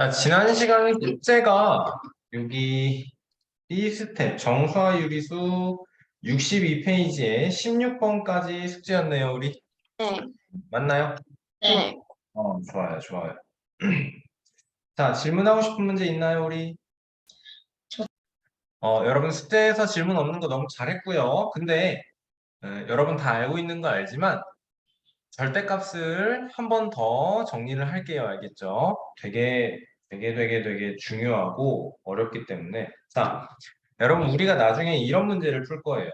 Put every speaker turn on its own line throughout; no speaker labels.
자, 지난 시간에 숙제가 여기 B스텝 정수화 유리수 62페이지에 16번까지 숙제였네요, 우리.
네,
맞나요?
네.
좋아요, 좋아요. 자, 질문하고 싶은 문제 있나요, 우리? 여러분 숙제에서 질문 없는 거 너무 잘했고요. 근데 여러분 다 알고 있는 거 알지만 절대값을 한 번 더 정리를 할게요. 알겠죠? 되게 중요하고 어렵기 때문에. 자, 여러분 우리가 나중에 이런 문제를 풀 거예요.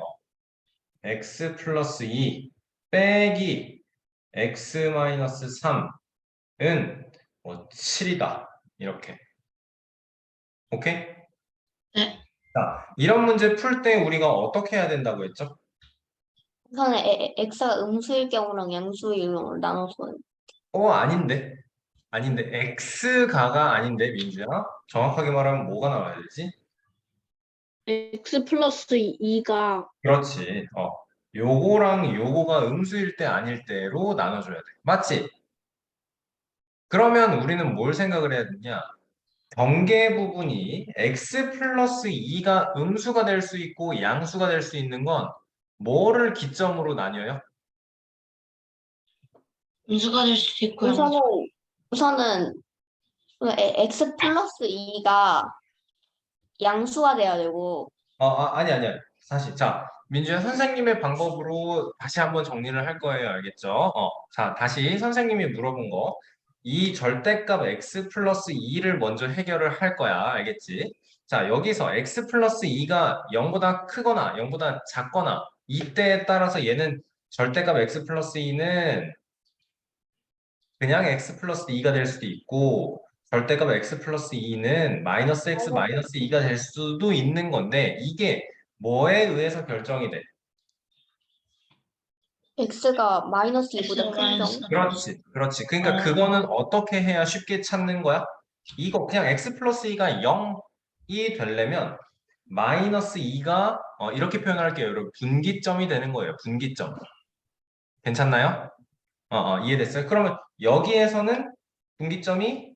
x 플러스 2 빼기 x 마이너스 3은 7이다. 이렇게. 오케이?
네.
자, 이런 문제 풀 때 우리가 어떻게 해야 된다고 했죠?
우선은 x가 음수일 경우랑 양수일 경우를 나눠서
아닌데. 아닌데. x가가 아닌데, 민주야. 정확하게 말하면 뭐가 나와야 되지?
x 플러스 2가
그렇지. 요거랑 요거가 음수일 때 아닐 때로 나눠줘야 돼. 맞지? 그러면 우리는 뭘 생각을 해야 되냐? 경계 부분이 x 플러스 2가 음수가 될 수 있고 양수가 될 수 있는 건 뭐를 기점으로 나뉘어요?
음수가 될 수도 있고요.
우선은 x 플러스 2가 양수가 돼야 되고
아니. 사실, 자, 민주야, 선생님의 방법으로 다시 한번 정리를 할 거예요. 알겠죠? 자, 다시 선생님이 물어본 거. 이 절대값 x 플러스 2를 먼저 해결을 할 거야. 알겠지? 자, 여기서 x 플러스 2가 0보다 크거나 0보다 작거나 이때에 따라서 얘는 절대값 x 플러스 2는 그냥 x 플러스 2가 될 수도 있고 절대값 x 플러스 2는 마이너스 x 마이너스 2가 될 수도 있는 건데 이게 뭐에 의해서 결정이 돼?
x가 마이너스 2보다 큰 경우
그렇지. 그러니까 그거는 어떻게 해야 쉽게 찾는 거야? 이거 그냥 x 플러스 2가 0이 되려면 마이너스 2가 이렇게 표현할게요. 여러분 분기점이 되는 거예요. 분기점. 괜찮나요? 이해됐어요? 그러면 여기에서는 분기점이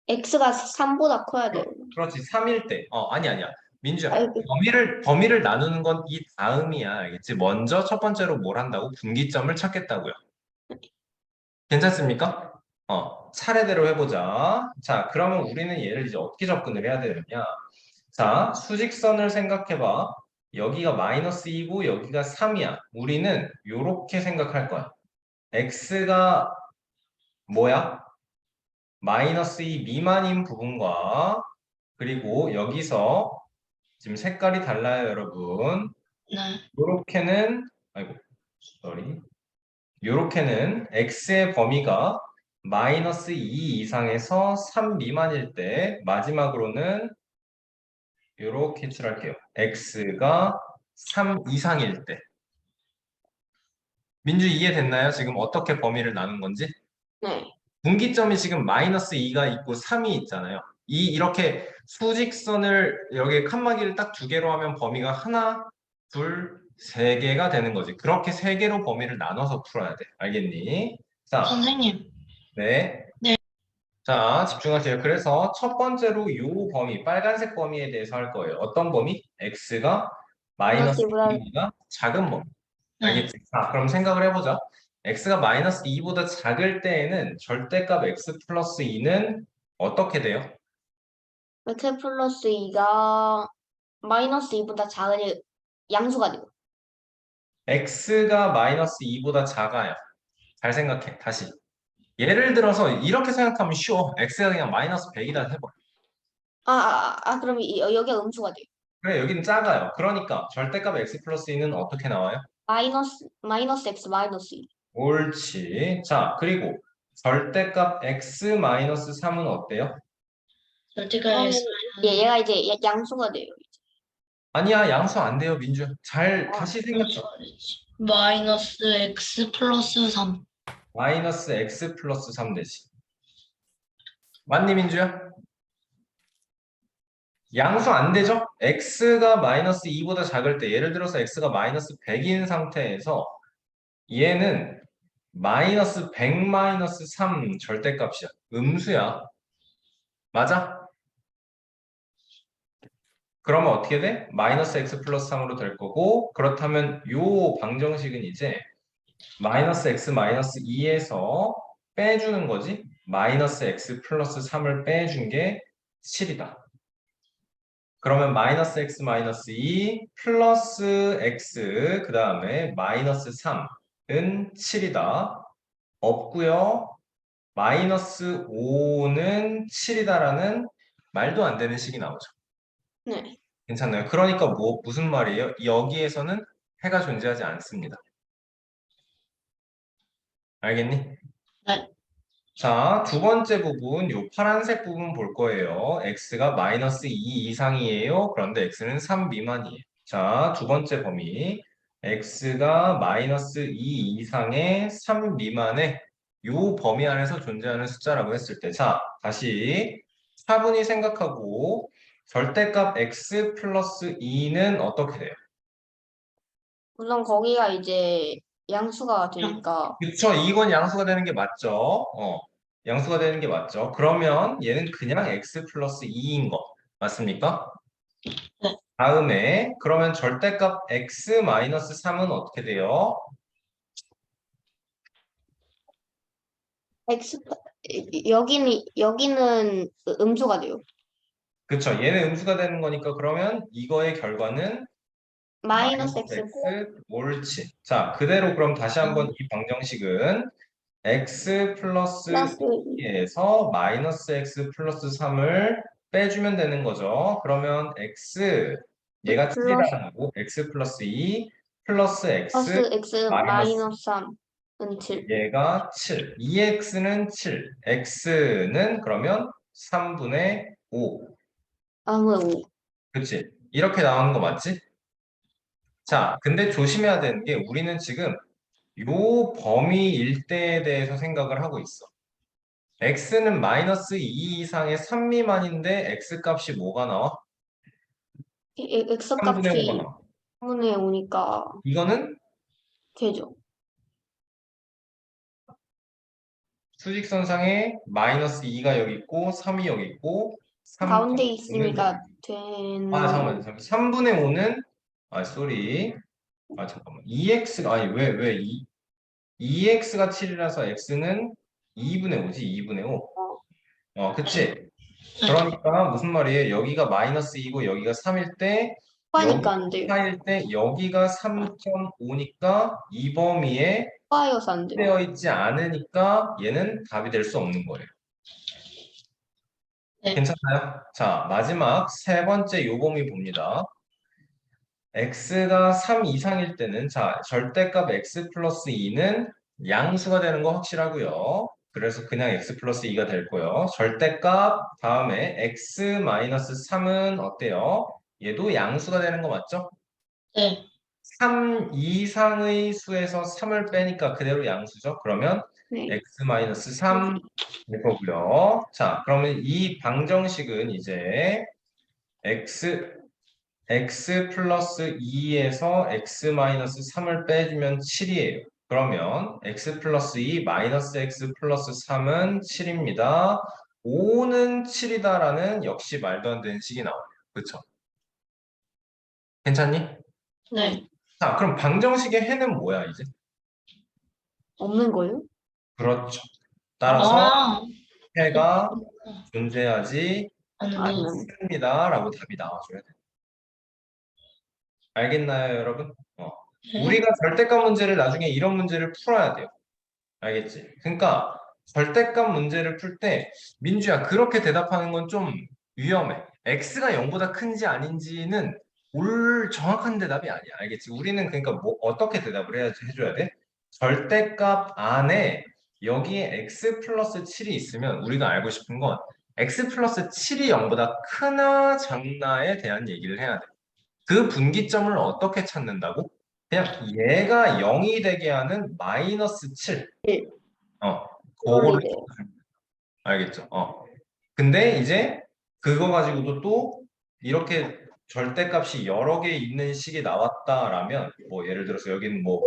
x가 3보다 커야 돼요.
그렇지. 3일 때. 아니야. 민주야.
아니,
범위를 나누는 건 이 다음이야. 알겠지? 먼저 첫 번째로 뭘 한다고? 분기점을 찾겠다고요. 괜찮습니까? 차례대로 해보자. 자, 그러면 우리는 얘를 이제 어떻게 접근을 해야 되느냐? 자, 수직선을 생각해봐. 여기가 마이너스 2고 여기가 3이야. 우리는 이렇게 생각할 거야. x가 뭐야? 마이너스 2 미만인 부분과 그리고 여기서 지금 색깔이 달라요, 여러분.
네.
요렇게는 아이고, sorry. 요렇게는 x의 범위가 마이너스 2 이상에서 3 미만일 때 마지막으로는 요렇게 칠할게요. x가 3 이상일 때. 민주 이해됐나요? 지금 어떻게 범위를 나눈 건지?
네.
분기점이 지금 마이너스 2가 있고 3이 있잖아요. 이렇게 수직선을 여기 칸막이를 딱 두 개로 하면 범위가 하나, 둘, 세 개가 되는 거지. 그렇게 세 개로 범위를 나눠서 풀어야 돼. 알겠니? 자,
선생님.
네.
네.
자, 집중하세요. 그래서 첫 번째로 요 범위, 빨간색 범위에 대해서 할 거예요. 어떤 범위? x가 마이너스 2보다 작은 범위. 알겠지? 자, 그럼 생각을 해보자. x가 마이너스 2보다 작을 때에는 절대값 x 플러스 2는 어떻게 돼요?
x 플러스 2가 마이너스 2보다 작으니 양수가 돼요.
x가 마이너스 2보다 작아요. 잘 생각해. 다시. 예를 들어서 이렇게 생각하면 쉬워. x가 그냥 마이너스 100이다 해봐.
그럼 여기가 음수가 돼요.
그래, 여기는 작아요. 그러니까 절대값 x 플러스 2는 어떻게 나와요?
마이너스 x 마이너스 2.
옳지. 자, 그리고 절대값 x 마이너스 3은 어때요?
절대가 x
얘가 이제 양수가 돼요.
아니야, 양수 안 돼요, 민주. 잘 다시 생각해.
마이너스 x 플러스 3.
마이너스 x 플러스 3 되지. 맞니, 민주야? 양수 안 되죠? x가 마이너스 2보다 작을 때, 예를 들어서 x가 마이너스 100인 상태에서 얘는 마이너스 100 마이너스 3 절대값이야. 음수야. 맞아? 그러면 어떻게 돼? 마이너스 x 플러스 3으로 될 거고, 그렇다면 요 방정식은 이제 마이너스 x 마이너스 2에서 빼주는 거지? 마이너스 x 플러스 3을 빼준 게 7이다. 그러면 마이너스 x 마이너스 2 플러스 x 그 다음에 마이너스 3은 7이다. 없고요. 마이너스 5는 7이다라는 말도 안 되는 식이 나오죠.
네.
괜찮나요? 그러니까 무슨 말이에요? 여기에서는 해가 존재하지 않습니다. 알겠니?
네.
자, 두 번째 부분, 요 파란색 부분 볼 거예요. x가 마이너스 2 이상이에요. 그런데 x는 3 미만이에요. 자, 두 번째 범위. x가 마이너스 2 이상의 3 미만의 요 범위 안에서 존재하는 숫자라고 했을 때, 자, 다시 차분히 생각하고 절대값 x 플러스 2는 어떻게 돼요?
우선 거기가 이제 양수가 되니까
그쵸, 이건 양수가 되는 게 맞죠? 양수가 되는 게 맞죠? 그러면 얘는 그냥 x 플러스 2인 거 맞습니까?
네.
다음에 그러면 절대값 x 마이너스 3은 어떻게 돼요?
x 여기는 음수가 돼요.
그쵸, 얘는 음수가 되는 거니까 그러면 이거의 결과는
마이너스
마이너스
x고
x 옳지. 자, 그대로 그럼 다시 한번 이 방정식은 x 플러스
플러스
2에서 마이너스 x 플러스 3을 빼주면 되는 거죠. 그러면 x 얘가
플러스
7이라는 거고 x 플러스 2 플러스 x
플러스 x
마이너스
마이너스 3은 7.
얘가 7. 2x는 7. x는 그러면 3분의 5.
아무 5.
그치? 이렇게 나오는 거 맞지? 자, 근데 조심해야 되는 게 우리는 지금 요 범위 일대에 대해서 생각을 하고 있어. x는 마이너스 2 이상의 3 미만인데 x 값이 뭐가 나와?
x
3분의 5가
값이
나와.
3분의 5니까
이거는
되죠.
수직선상에 마이너스 2가 여기 있고 3이 여기 있고 3
가운데
5는
있으니까
잠깐만요.
되는
3분의 5는 쏘리. 잠깐만. 2x가 아니 왜 2x가 7이라서 x는 2분의 5지. 2분의 5. 그치? 그러니까 무슨 말이에요? 여기가 마이너스 2고 여기가 3일 때
파니까
여기가
안 돼요.
4일 때 여기가 3.5니까 이 범위에
파여서 안 돼요.
되어 있지 않으니까 얘는 답이 될 수 없는 거예요.
네.
괜찮나요? 자, 마지막 세 번째 요 범위 봅니다. x가 3 이상일 때는 자, 절대값 x 플러스 2는 양수가 되는 거 확실하고요. 그래서 그냥 x 플러스 2가 될 거예요. 절대값 다음에 x 마이너스 3은 어때요? 얘도 양수가 되는 거 맞죠?
네.
3 이상의 수에서 3을 빼니까 그대로 양수죠. 그러면
네.
x 마이너스 3 될 거고요. 자, 그러면 이 방정식은 이제 x 플러스 2에서 x 마이너스 3을 빼주면 7이에요. 그러면 x 플러스 2 마이너스 x 플러스 3은 7입니다. 5는 7이다라는 역시 말도 안 되는 식이 나와요. 그쵸? 괜찮니?
네.
자, 그럼 방정식의 해는 뭐야, 이제?
없는 거예요?
그렇죠. 따라서
아,
해가 존재하지
아니면
않습니다. 라고 답이 나와줘야 돼. 알겠나요, 여러분? 우리가 절대값 문제를 나중에 이런 문제를 풀어야 돼요. 알겠지? 그러니까 절대값 문제를 풀 때 민주야 그렇게 대답하는 건 좀 위험해. x가 0보다 큰지 아닌지는 올 정확한 대답이 아니야. 알겠지? 우리는 그러니까 뭐 어떻게 대답을 해줘야 돼? 절대값 안에 여기에 x 플러스 7이 있으면 우리가 알고 싶은 건 x 플러스 7이 0보다 크나 작나에 대한 얘기를 해야 돼. 그 분기점을 어떻게 찾는다고? 그냥 얘가 0이 되게 하는 마이너스 7.
네.
그거를
돼요.
알겠죠? 근데 이제 그거 가지고도 또 이렇게 절대값이 여러 개 있는 식이 나왔다라면 뭐 예를 들어서 여기는 뭐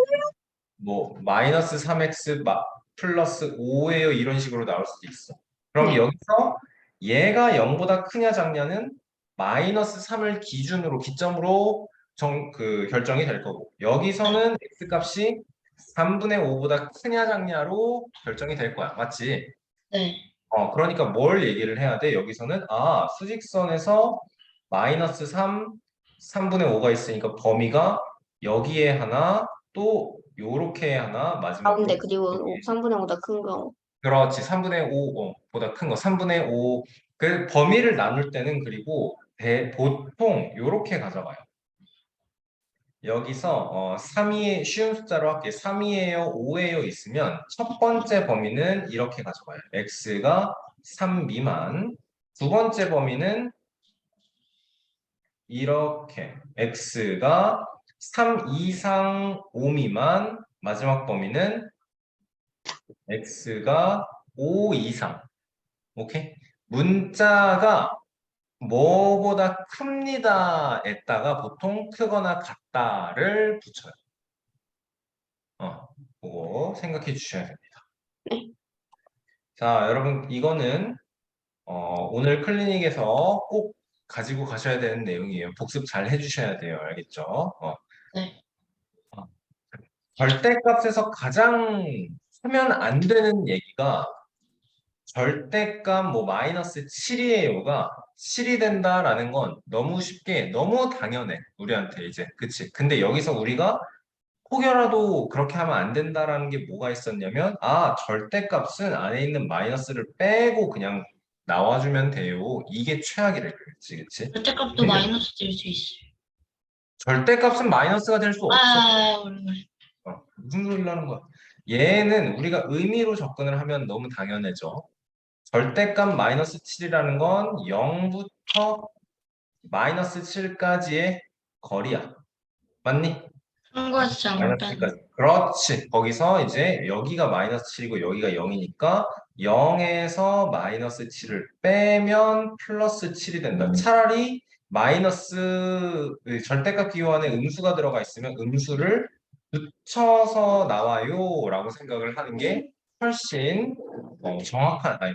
뭐 마이너스 3x 플러스 5예요 이런 식으로 나올 수도 있어. 그럼
네.
여기서 얘가 0보다 크냐 작냐는 마이너스 3을 기점으로 결정이 될 거고 여기서는 x 값이 3분의 5보다 크냐 작냐로 결정이 될 거야. 맞지?
네.
그러니까 뭘 얘기를 해야 돼? 여기서는 수직선에서 마이너스 3분의 5가 있으니까 범위가 여기에 하나, 또 요렇게 하나, 마지막
가운데
여기.
그리고 3분의 5보다 큰 경우.
그렇지. 3분의 5 보다 큰 거. 3분의 5. 그 범위를 나눌 때는 그리고 보통 요렇게 가져가요. 여기서 3이 쉬운 숫자로 할게. 3이에요, 5예요 있으면 첫 번째 범위는 이렇게 가져가요. x가 3 미만. 두 번째 범위는 이렇게 x가 3 이상 5 미만. 마지막 범위는 x가 5 이상. 오케이? 문자가 뭐보다 큽니다에다가 보통 크거나 같다를 붙여요. 그거 생각해 주셔야 됩니다.
네.
자, 여러분, 이거는 오늘 클리닉에서 꼭 가지고 가셔야 되는 내용이에요. 복습 잘 해주셔야 돼요. 알겠죠?
네.
절대값에서 가장 하면 안 되는 얘기가 절대값 뭐 마이너스 7이에요가 7이 된다라는 건 너무 쉽게, 너무 당연해. 우리한테 이제. 그치? 근데 여기서 우리가 혹여라도 그렇게 하면 안 된다라는 게 뭐가 있었냐면 절대값은 안에 있는 마이너스를 빼고 그냥 나와주면 돼요. 이게 최악이래. 그치? 그치?
절대값도
왜냐면
마이너스 될 수 있어요.
절대값은 마이너스가 될 수 없어.
오랜만에.
무슨 소리를 하는 거야? 얘는 우리가 의미로 접근을 하면 너무 당연해져. 절대값 마이너스 7이라는 건 0부터 마이너스 7까지의 거리야. 맞니?
참고해서 잘못
마이너스
뺀.
7까지. 그렇지. 거기서 이제 여기가 마이너스 7이고 여기가 0이니까 0에서 마이너스 7을 빼면 플러스 7이 된다. 차라리 절대값 기호 안에 음수가 들어가 있으면 음수를 붙여서 나와요 라고 생각을 하는 게 훨씬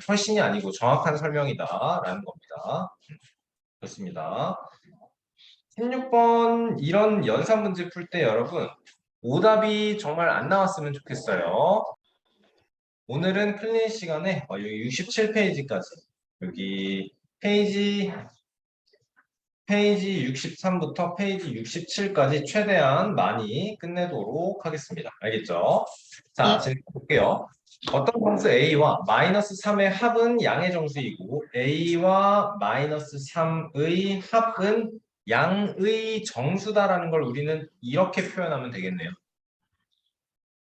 훨씬이 아니고 정확한 설명이다라는 겁니다. 좋습니다. 16번 이런 연산 문제 풀 때 여러분 오답이 정말 안 나왔으면 좋겠어요. 오늘은 클리닉 시간에 여기 67페이지까지 여기 페이지 63부터 페이지 67까지 최대한 많이 끝내도록 하겠습니다. 알겠죠? 자,
네.
지금 볼게요. 어떤 정수 A와 마이너스 3의 합은 양의 정수이고 A와 마이너스 3의 합은 양의 정수다라는 걸 우리는 이렇게 표현하면 되겠네요.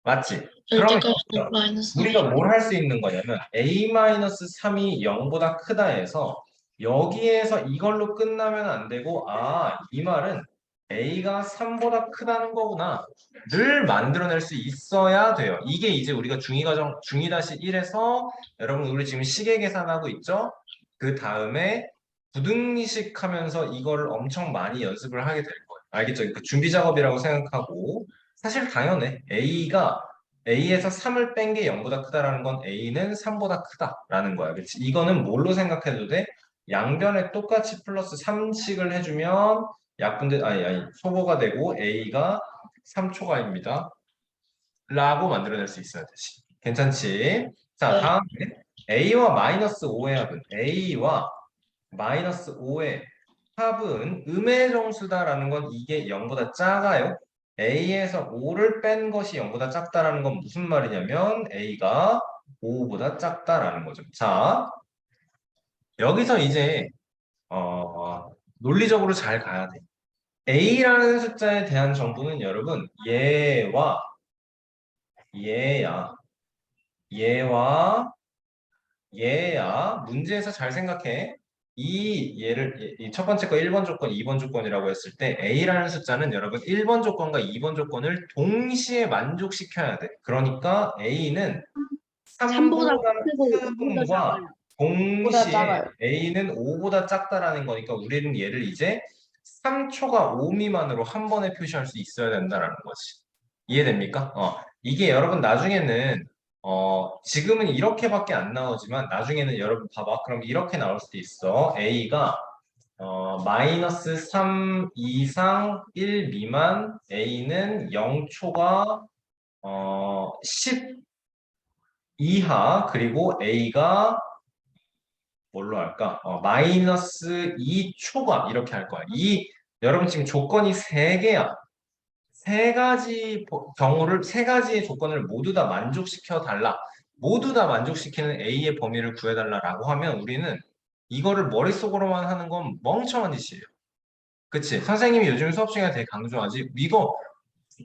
맞지? 그러면
절대값도 마이너스
우리가 뭘 할 수 있는 거냐면 A-3이 0보다 크다 해서 여기에서 이걸로 끝나면 안 되고 이 말은 A가 3보다 크다는 거구나 를 만들어낼 수 있어야 돼요. 이게 이제 우리가 중2-1에서 여러분 우리 지금 시계 계산하고 있죠? 그 다음에 부등식 하면서 이거를 엄청 많이 연습을 하게 될 거예요. 알겠죠? 그 준비 작업이라고 생각하고 사실 당연해. A에서 3을 뺀 게 0보다 크다라는 건 A는 3보다 크다라는 거야. 그렇지? 이거는 뭘로 생각해도 돼? 양변에 똑같이 플러스 3씩을 해주면 약분된 소거가 되고 A가 3초가입니다. 라고 만들어낼 수 있어야 되지. 괜찮지? 자,
네.
다음에 A와 마이너스 5의 합은 A와 마이너스 5의 합은 음의 정수다라는 건 이게 0보다 작아요. A에서 5를 뺀 것이 0보다 작다라는 건 무슨 말이냐면 A가 5보다 작다라는 거죠. 자, 여기서 이제 논리적으로 잘 가야 돼. A라는 숫자에 대한 정보는 여러분 얘와 얘야 문제에서 잘 생각해. 이 첫 번째 거 1번 조건, 2번 조건이라고 했을 때 A라는 숫자는 여러분 1번 조건과 2번 조건을 동시에 만족시켜야 돼. 그러니까 A는
3보다
3보다
크고 5보다
크음과
작아요. 5보다
동시에
작아요.
A는 5보다 작다라는 거니까 우리는 얘를 이제 3초가 5 미만으로 한 번에 표시할 수 있어야 된다라는 거지. 이해됩니까? 이게 여러분 나중에는 지금은 이렇게밖에 안 나오지만 나중에는 여러분 봐봐. 그럼 이렇게 나올 수도 있어. A가 마이너스 3 이상 1 미만 A는 0초가 10 이하 그리고 A가 뭘로 할까? 마이너스 2초가 이렇게 할 거야. 여러분 지금 조건이 세 개야. 세 가지의 조건을 모두 다 만족시켜 달라. 모두 다 만족시키는 A의 범위를 구해달라라고 하면 우리는 이거를 머릿속으로만 하는 건 멍청한 짓이에요. 그치? 선생님이 요즘 수업 시간에 되게 강조하지. 이거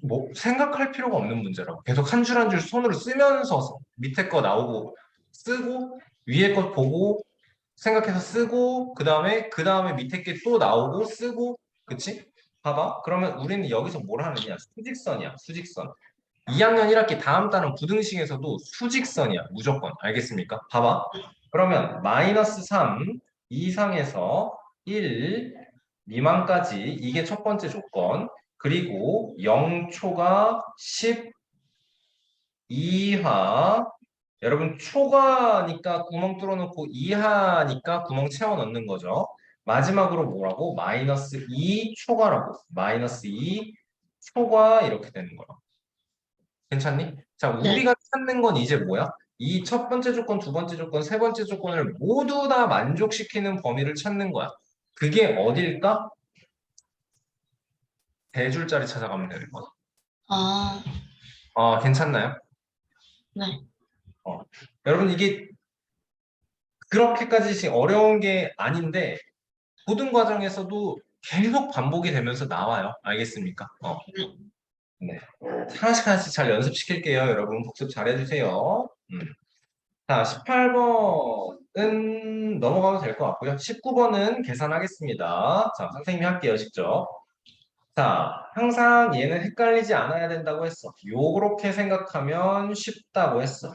뭐 생각할 필요가 없는 문제라고. 계속 한 줄 한 줄 손으로 쓰면서 밑에 거 나오고 쓰고 위에 거 보고 생각해서 쓰고 그 다음에 밑에 게 또 나오고 쓰고 그치? 봐봐. 그러면 우리는 여기서 뭘 하느냐? 수직선이야. 수직선. 2학년 1학기 다음 달은 부등식에서도 수직선이야. 무조건. 알겠습니까? 봐봐. 그러면 마이너스 3 이상에서 1 미만까지 이게 첫 번째 조건. 그리고 0초가 10 이하 여러분 초과니까 구멍 뚫어놓고 이하니까 구멍 채워 넣는 거죠. 마지막으로 뭐라고? 마이너스 2 초과라고. 마이너스 2 초과 이렇게 되는 거야. 괜찮니? 자,
네.
우리가 찾는 건 이제 뭐야? 이 첫 번째 조건, 두 번째 조건, 세 번째 조건을 모두 다 만족시키는 범위를 찾는 거야. 그게 어딜까? 대줄자리 찾아가면 되는 거야.
아,
괜찮나요?
네.
어. 여러분 이게 그렇게까지 어려운 게 아닌데 고등 과정에서도 계속 반복이 되면서 나와요. 알겠습니까?
네.
네. 하나씩 하나씩 잘 연습시킬게요. 여러분 복습 잘 해주세요. 자, 18번은 넘어가도 될 것 같고요. 19번은 계산하겠습니다. 자, 선생님이 할게요, 직접. 자, 항상 얘는 헷갈리지 않아야 된다고 했어. 요렇게 생각하면 쉽다고 했어.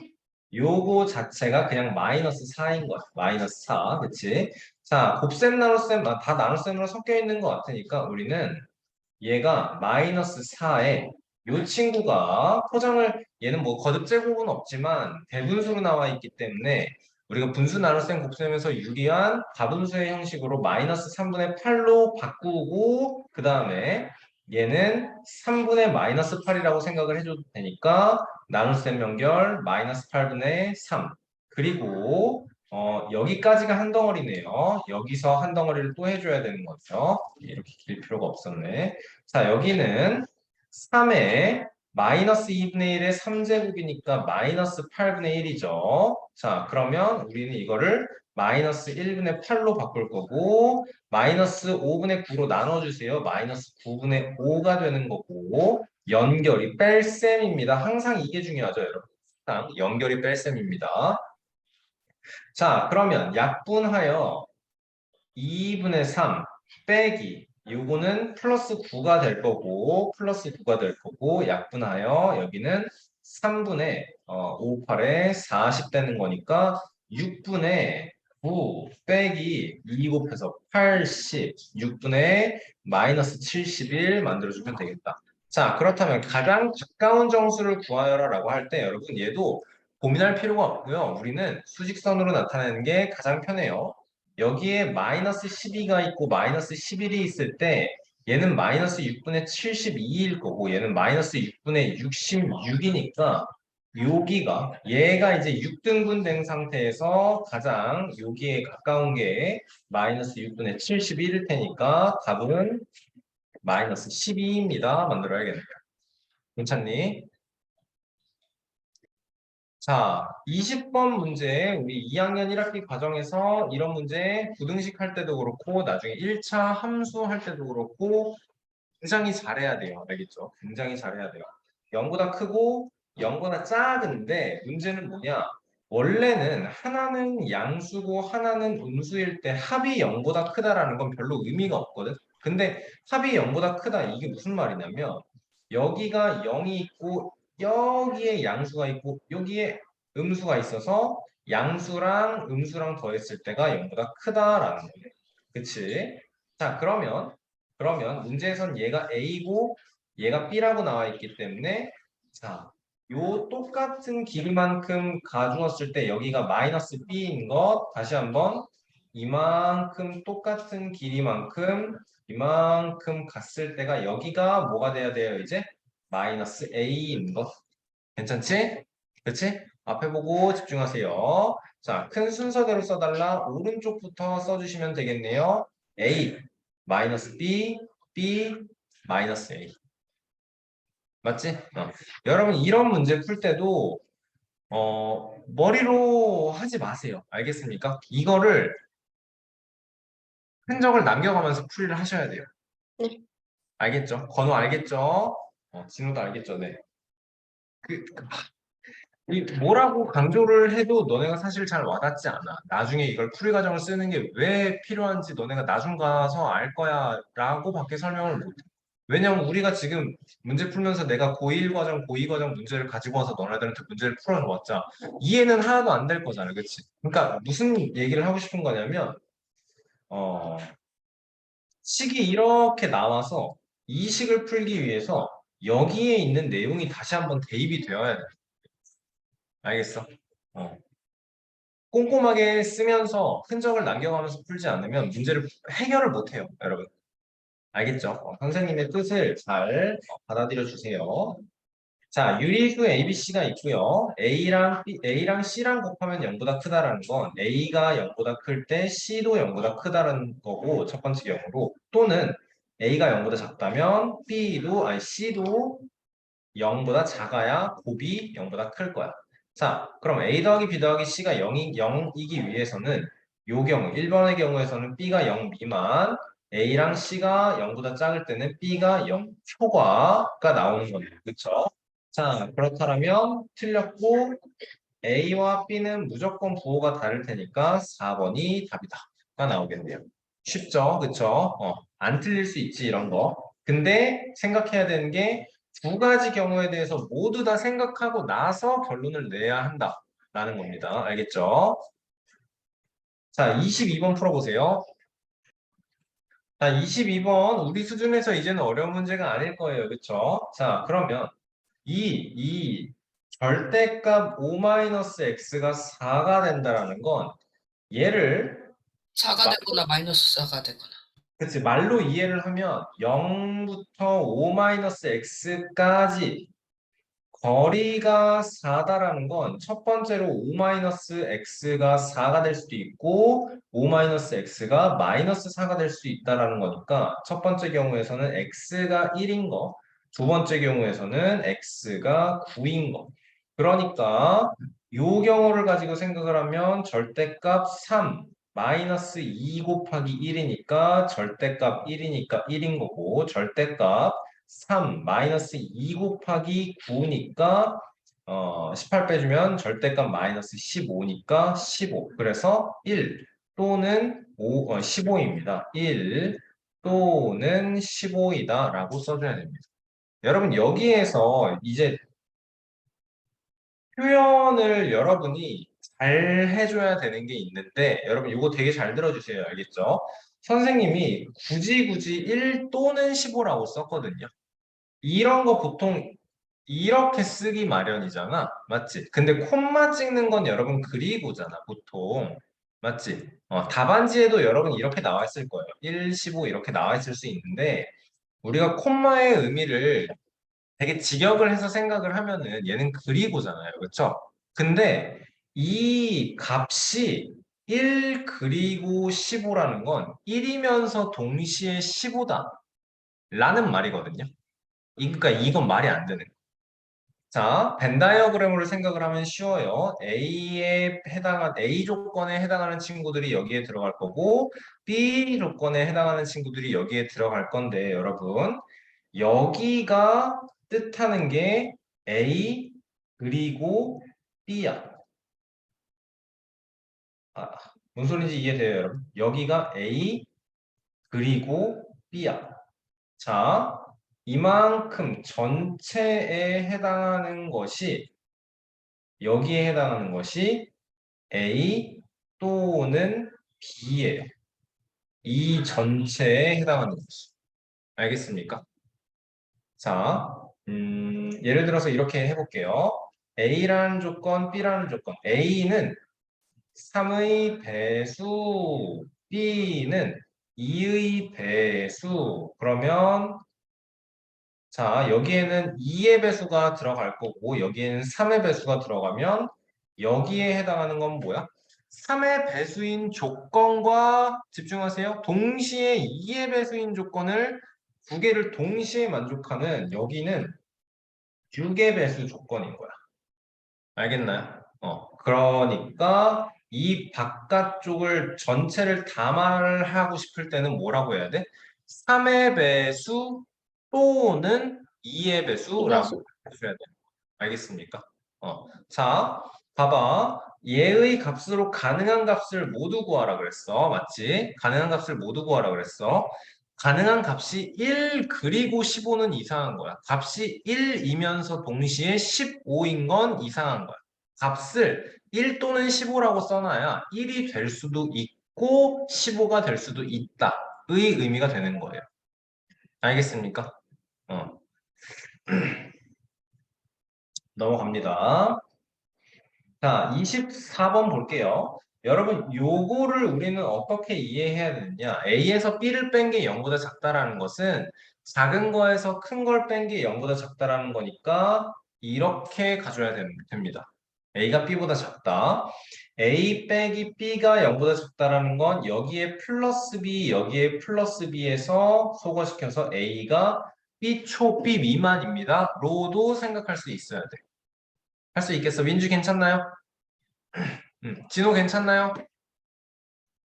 요거 자체가 그냥 마이너스 4인 거야. 마이너스 4. 그치? 자, 곱셈, 나눗셈, 다 나눗셈으로 섞여 있는 것 같으니까 우리는 얘가 마이너스 4에 요 친구가 얘는 뭐 거듭 제곱은 없지만 대분수로 나와 있기 때문에 우리가 분수 나눗셈 곱셈에서 유리한 가분수의 형식으로 마이너스 3분의 8로 바꾸고 그 다음에 얘는 3분의 마이너스 8이라고 생각을 해줘도 되니까 나눗셈 연결 마이너스 8분의 3 그리고 여기까지가 한 덩어리네요. 여기서 한 덩어리를 또 해줘야 되는 거죠. 이렇게 길 필요가 없었네. 자, 여기는 3에 마이너스 2분의 1의 3제곱이니까 마이너스 8분의 1이죠. 자, 그러면 우리는 이거를 마이너스 1분의 8로 바꿀 거고 마이너스 5분의 9로 나눠주세요. 마이너스 9분의 5가 되는 거고 연결이 뺄셈입니다. 항상 이게 중요하죠, 여러분. 항상 연결이 뺄셈입니다. 자, 그러면 약분하여 2분의 3 빼기 요거는 플러스 9가 될 거고 플러스 9가 될 거고 약분하여 여기는 3분의 5, 8에 40 되는 거니까 6분의 9 빼기 2 곱해서 80 6분의 마이너스 71 만들어주면 되겠다. 자, 그렇다면 가장 가까운 정수를 구하여라 라고 할 때 여러분 얘도 고민할 필요가 없고요. 우리는 수직선으로 나타내는 게 가장 편해요. 여기에 마이너스 12가 있고 마이너스 11이 있을 때 얘는 마이너스 6분의 72일 거고 얘는 마이너스 6분의 66이니까 얘가 이제 6등분 된 상태에서 가장 여기에 가까운 게 마이너스 6분의 71일 테니까 답은 마이너스 12입니다. 만들어야겠네요. 괜찮니? 자, 20번 문제, 우리 2학년 1학기 과정에서 이런 문제 부등식 할 때도 그렇고, 나중에 1차 함수 할 때도 그렇고, 굉장히 잘해야 돼요. 알겠죠? 굉장히 잘해야 돼요. 0보다 크고 0보다 작은데, 문제는 뭐냐? 원래는 하나는 양수고 하나는 음수일 때 합이 0보다 크다라는 건 별로 의미가 없거든? 근데 합이 0보다 크다, 이게 무슨 말이냐면, 여기가 0이 있고, 여기에 양수가 있고 여기에 음수가 있어서 양수랑 음수랑 더했을 때가 0보다 크다라는 거예요. 그치? 자, 그러면 문제에선 얘가 A고 얘가 B라고 나와 있기 때문에 자, 요 똑같은 길이만큼 가주었을 때 여기가 마이너스 b인 것 다시 한번 이만큼 똑같은 길이만큼 이만큼 갔을 때가 여기가 뭐가 돼야 돼요 이제? 마이너스 a인 것 괜찮지? 그치? 앞에 보고 집중하세요. 자, 큰 순서대로 써달라. 오른쪽부터 써주시면 되겠네요. A, 마이너스 B, B, 마이너스 A. 맞지? 여러분, 이런 문제 풀 때도, 머리로 하지 마세요. 알겠습니까? 이거를 흔적을 남겨가면서 풀이를 하셔야 돼요.
네.
알겠죠? 건우 알겠죠? 진우도 알겠죠? 네. 이 뭐라고 강조를 해도 너네가 사실 잘 와닿지 않아. 나중에 이걸 풀이 과정을 쓰는 게 왜 필요한지 너네가 나중 가서 알 거야 라고 밖에 설명을 못 해. 왜냐면 우리가 지금 문제 풀면서 내가 고1 과정, 고2 과정 문제를 가지고 와서 너네들한테 문제를 풀어줘봤자 이해는 하나도 안 될 거잖아. 그치? 그러니까 무슨 얘기를 하고 싶은 거냐면 어, 식이 이렇게 나와서 이 식을 풀기 위해서 여기에 있는 내용이 다시 한번 대입이 되어야 돼. 알겠어? 어. 꼼꼼하게 쓰면서 흔적을 남겨가면서 풀지 않으면 문제를 해결을 못해요, 여러분. 알겠죠? 선생님의 뜻을 잘 받아들여 주세요. 자, 유리수 ABC가 있고요. A랑 C랑 곱하면 0보다 크다라는 건 A가 0보다 클 때 C도 0보다 크다는 거고 첫 번째 경우로 또는 A가 0보다 작다면 C도 0보다 작아야 곱이 0보다 클 거야. 자, 그럼 A 더하기 B 더하기 C가 0이기 위해서는 요 경우, 1번의 경우에서는 B가 0 미만, A랑 C가 0보다 작을 때는 B가 0 초과가 나오는 거네요. 그쵸? 자, 그렇다면 틀렸고 A와 B는 무조건 부호가 다를 테니까 4번이 답이다가 나오겠네요. 쉽죠? 그쵸? 안 틀릴 수 있지 이런 거. 근데 생각해야 되는 게 두 가지 경우에 대해서 모두 다 생각하고 나서 결론을 내야 한다라는 겁니다. 알겠죠? 자, 22번 풀어보세요. 자, 22번 우리 수준에서 이제는 어려운 문제가 아닐 거예요. 그쵸? 자, 그러면 이 절대값 5-x가 4가 된다라는 건 얘를
4가 되거나 마이너스 4가 되거나.
그치 말로 이해를 하면 0부터 5-x까지 거리가 4다라는 건 첫 번째로 5-x가 4가 될 수도 있고 5-x가 마이너스 4가 될 수 있다라는 거니까 첫 번째 경우에서는 x가 1인 거, 두 번째 경우에서는 x가 9인 거. 그러니까 요 경우를 가지고 생각을 하면 절대값 3 마이너스 2 곱하기 1이니까 절대값 1이니까 1인 거고 절대값 3 마이너스 2 곱하기 9니까 18 빼주면 절대값 마이너스 15니까 15. 그래서 1 또는 15입니다. 1 또는 15이다 라고 써줘야 됩니다. 여러분 여기에서 이제 표현을 여러분이 잘 해줘야 되는 게 있는데 여러분 이거 되게 잘 들어주세요. 알겠죠? 선생님이 굳이 1 또는 15라고 썼거든요. 이런 거 보통 이렇게 쓰기 마련이잖아. 맞지? 근데 콤마 찍는 건 여러분 그리고잖아, 보통. 맞지? 답안지에도 여러분 이렇게 나와 있을 거예요. 1, 15 이렇게 나와 있을 수 있는데 우리가 콤마의 의미를 되게 직역을 해서 생각을 하면은 얘는 그리고잖아요. 그렇죠? 근데 이 값이 1 그리고 15라는 건 1이면서 동시에 15다 라는 말이거든요. 그러니까 이건 말이 안 되는 거예요. 자, 벤 다이어그램으로 생각을 하면 쉬워요. A 조건에 해당하는 친구들이 여기에 들어갈 거고 B 조건에 해당하는 친구들이 여기에 들어갈 건데 여러분 여기가 뜻하는 게 A 그리고 B야. 아, 뭔 소리인지 이해돼요, 여러분? 여기가 A 그리고 B야. 자, 이만큼 전체에 해당하는 것이 여기에 해당하는 것이 A 또는 B예요. 이 전체에 해당하는 것이. 알겠습니까? 자, 예를 들어서 이렇게 해볼게요. A라는 조건, B라는 조건. A는 3의 배수, B는 2의 배수. 그러면 자, 여기에는 2의 배수가 들어갈 거고 여기에는 3의 배수가 들어가면 여기에 해당하는 건 뭐야? 3의 배수인 조건과 집중하세요. 동시에 2의 배수인 조건을 두 개를 동시에 만족하는 여기는 6의 배수 조건인 거야. 알겠나요? 그러니까 이 바깥쪽을 전체를 다 말하고 싶을 때는 뭐라고 해야 돼? 3의 배수 또는 2의 배수라고
이배수.
해줘야 돼. 알겠습니까? 자, 봐봐. 얘의 값으로 가능한 값을 모두 구하라 그랬어. 맞지? 가능한 값을 모두 구하라 그랬어. 가능한 값이 1 그리고 15는 이상한 거야. 값이 1이면서 동시에 15인 건 이상한 거야. 값을 1 또는 15라고 써놔야 1이 될 수도 있고 15가 될 수도 있다의 의미가 되는 거예요. 알겠습니까? 어, 넘어갑니다. 자, 24번 볼게요. 여러분, 요거를 우리는 어떻게 이해해야 되느냐? A에서 B를 뺀 게 0보다 작다라는 것은 작은 거에서 큰 걸 뺀 게 0보다 작다라는 거니까 이렇게 가져야 됩니다. A가 B보다 작다. A 빼기 B가 0보다 작다라는 건 여기에 플러스 B, 여기에 플러스 B에서 소거시켜서 A가 B 초 B 미만입니다. 로도 생각할 수 있어야 돼. 할 수 있겠어? 민주 괜찮나요? 진호 괜찮나요?